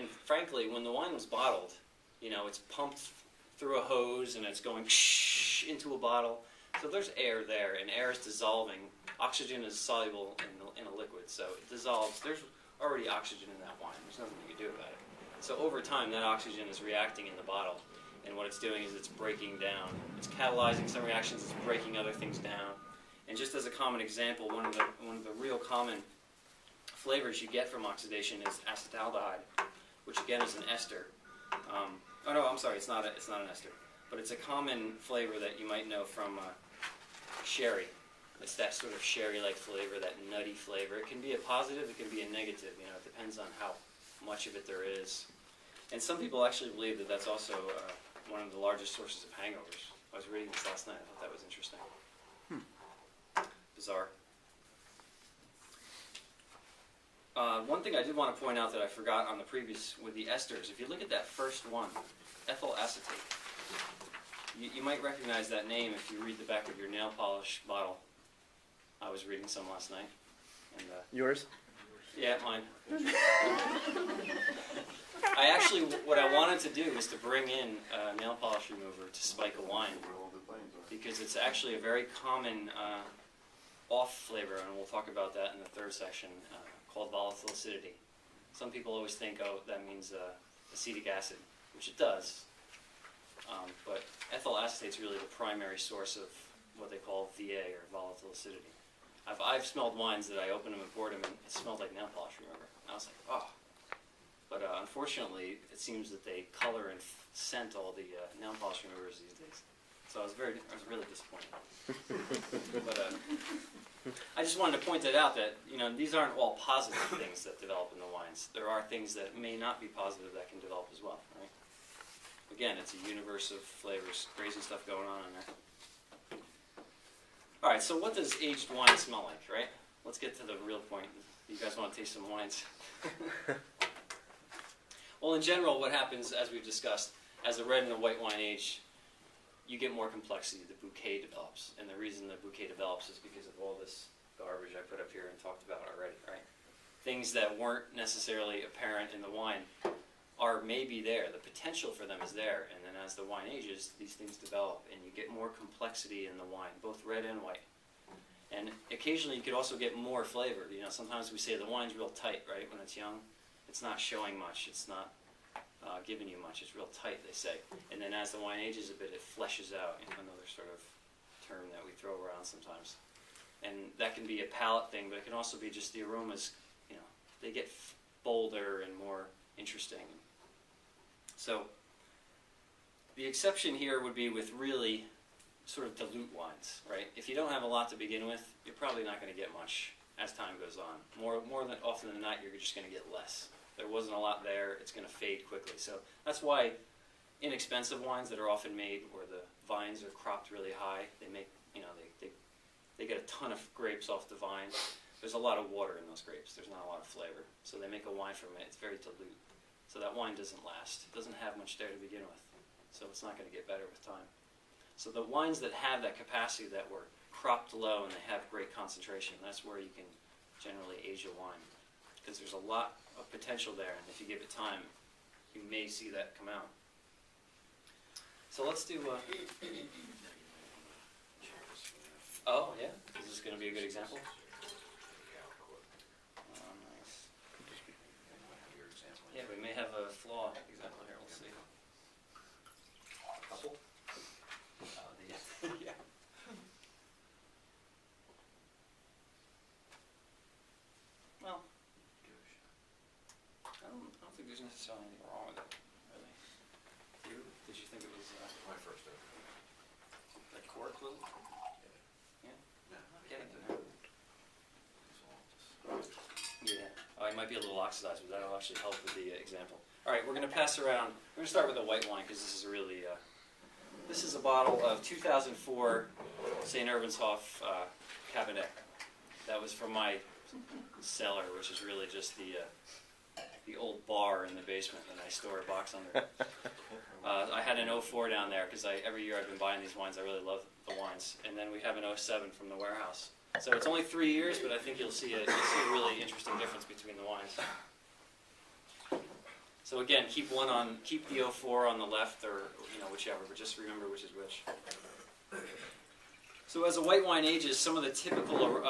And frankly, when the wine was bottled, you know, it's pumped through a hose and it's going into a bottle. So there's air there, and air is dissolving. Oxygen is soluble in a liquid, so it dissolves. There's already oxygen in that wine. There's nothing you can do about it. So over time, that oxygen is reacting in the bottle, and what it's doing is it's breaking down. It's catalyzing some reactions. It's breaking other things down. And just as a common example, one of the real common flavors you get from oxidation is acetaldehyde, which again is an ester. Oh no, I'm sorry, it's not an ester, but it's a common flavor that you might know from sherry. It's that sort of sherry-like flavor, that nutty flavor. It can be a positive, it can be a negative. You know, it depends on how much of it there is. And some people actually believe that that's also one of the largest sources of hangovers. I was reading this last night. I thought that was interesting. Bizarre. One thing I did want to point out that I forgot on the previous with the esters, if you look at that first one, ethyl acetate, you might recognize that name if you read the back of your nail polish bottle. I was reading some last night. And, yours? Yeah, mine. I actually, what I wanted to do is to bring in a nail polish remover to spike a wine, because it's actually a very common off flavor, and we'll talk about that in the third section, called volatile acidity. Some people always think, oh, that means acetic acid, which it does, but ethyl acetate is really the primary source of what they call VA, or volatile acidity. I've smelled wines that I opened them and poured them, and it smelled like nail polish remover. I was like, oh. But unfortunately, it seems that they color and scent all the nail polish removers these days. So I was really disappointed. But I just wanted to point that out, that these aren't all positive things that develop in the wines. There are things that may not be positive that can develop as well, right? Again, it's a universe of flavors, crazy stuff going on in there. All right, so what does aged wine smell like, right? Let's get to the real point. You guys want to taste some wines? Well, in general, what happens, as we've discussed, as the red and the white wine age, you get more complexity. The bouquet develops. And the reason the bouquet develops is because of all this garbage I put up here and talked about already, right? Things that weren't necessarily apparent in the wine are maybe there. The potential for them is there. And then as the wine ages, these things develop, and you get more complexity in the wine, both red and white. And occasionally you could also get more flavor. Sometimes we say the wine's real tight, right, when it's young. It's not showing much. It's not giving you much. It's real tight, they say. And then as the wine ages a bit, it fleshes out. Another sort of term that we throw around sometimes. And that can be a palate thing, but it can also be just the aromas, they get bolder and more interesting. So the exception here would be with really sort of dilute wines, right? If you don't have a lot to begin with, you're probably not going to get much as time goes on. More than often than not, you're just going to get less. There wasn't a lot there. It's going to fade quickly. So that's why inexpensive wines that are often made where the vines are cropped really high, they make, they get a ton of grapes off the vine. There's a lot of water in those grapes. There's not a lot of flavor. So they make a wine from it. It's very dilute. So that wine doesn't last. It doesn't have much there to begin with. So it's not going to get better with time. So the wines that have that capacity, that were cropped low and they have great concentration, that's where you can generally age a wine. Because there's a lot of potential there, and if you give it time, you may see that come out. So let's do... Oh, yeah? Is this going to be a good example? Oh, nice. Yeah, we may have a flaw example here. We'll see. A couple? Yeah. Well, I don't think there's necessarily anything wrong with it, really. Did you think it was my first ever? like cork little? Yeah. Not getting it now. Yeah. Oh, it might be a little oxidized, but that'll actually help with the example. All right, we're going to pass around. We're going to start with a white wine because this is really. This is a bottle of 2004 St. Urbanshof Cabernet. That was from my cellar, which is really just the old bar in the basement that I store a box under. I had an 04 down there because every year I've been buying these wines. I really love the wines. And then we have an 07 from the warehouse. So it's only 3 years, but I think you'll see a really interesting difference between the wines. So again, keep the 04 on the left, or whichever, but just remember which is which. So as a white wine ages, some of the typical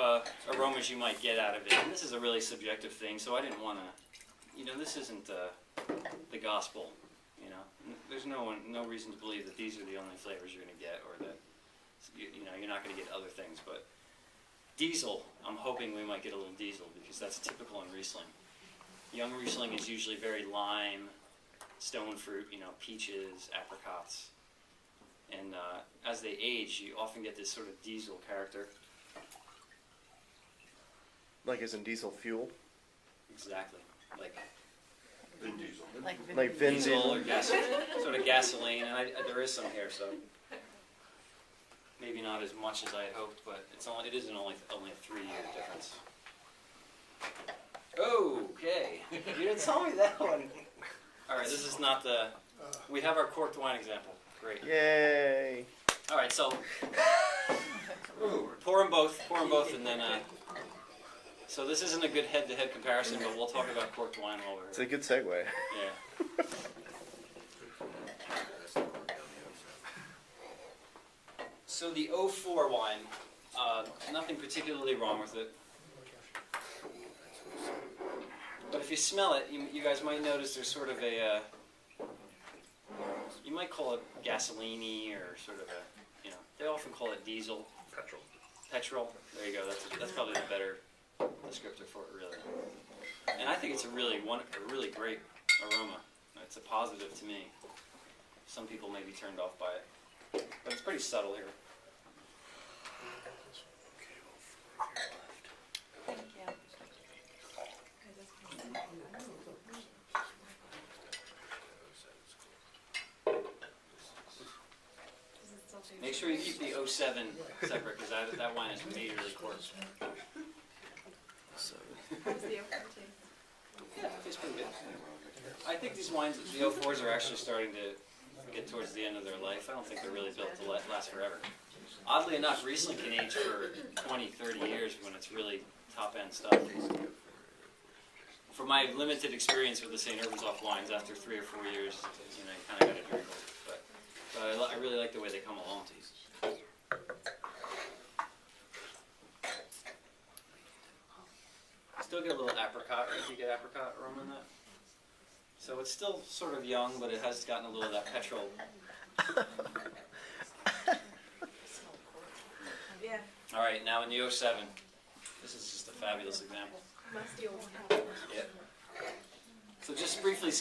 aromas you might get out of it, and this is a really subjective thing, so I didn't want to, this isn't the gospel, There's no reason to believe that these are the only flavors you're going to get, or that, you're not going to get other things, but diesel, I'm hoping we might get a little diesel, because that's typical in Riesling. Young Riesling is usually very lime, stone fruit, peaches, apricots. And as they age, you often get this sort of diesel character. Like as in diesel fuel? Exactly. Like Vin Diesel. Like Vin diesel Diesel. or gasoline, sort of gasoline. And there is some here, so maybe not as much as I had hoped, but it isn't only a 3-year difference. Okay. You didn't tell me that one. All right, this is not the... We have our corked wine example. Great. Yay! All right, so pour them both, and then. So this isn't a good head-to-head comparison, but we'll talk about corked wine while we're. It's a good segue. Yeah. So the 04 wine, nothing particularly wrong with it. But if you smell it, you guys might notice there's sort of a. You might call it gasoline-y, or sort of a, they often call it diesel. Petrol. There you go. That's probably the better descriptor for it, really. And I think it's a really great aroma. It's a positive to me. Some people may be turned off by it, but it's pretty subtle here. Thank you. Make sure you keep the 07 separate, because that wine is majorly corked. How's the okra taste? Yeah, it tastes pretty good. I think these wines, the 04s, are actually starting to get towards the end of their life. I don't think they're really built to last forever. Oddly enough, Riesling can age for 20, 30 years when it's really top-end stuff. From my limited experience with the St. Urbansdorf wines, after 3 or 4 years, you kind of got to drink them. But I really like the way they come along. Still get a little apricot. If you get apricot aroma in that. So it's still sort of young, but it has gotten a little of that petrol. Yeah. All right, now in the 07, this is just a fabulous example. Musty old. Yeah. So just briefly skip.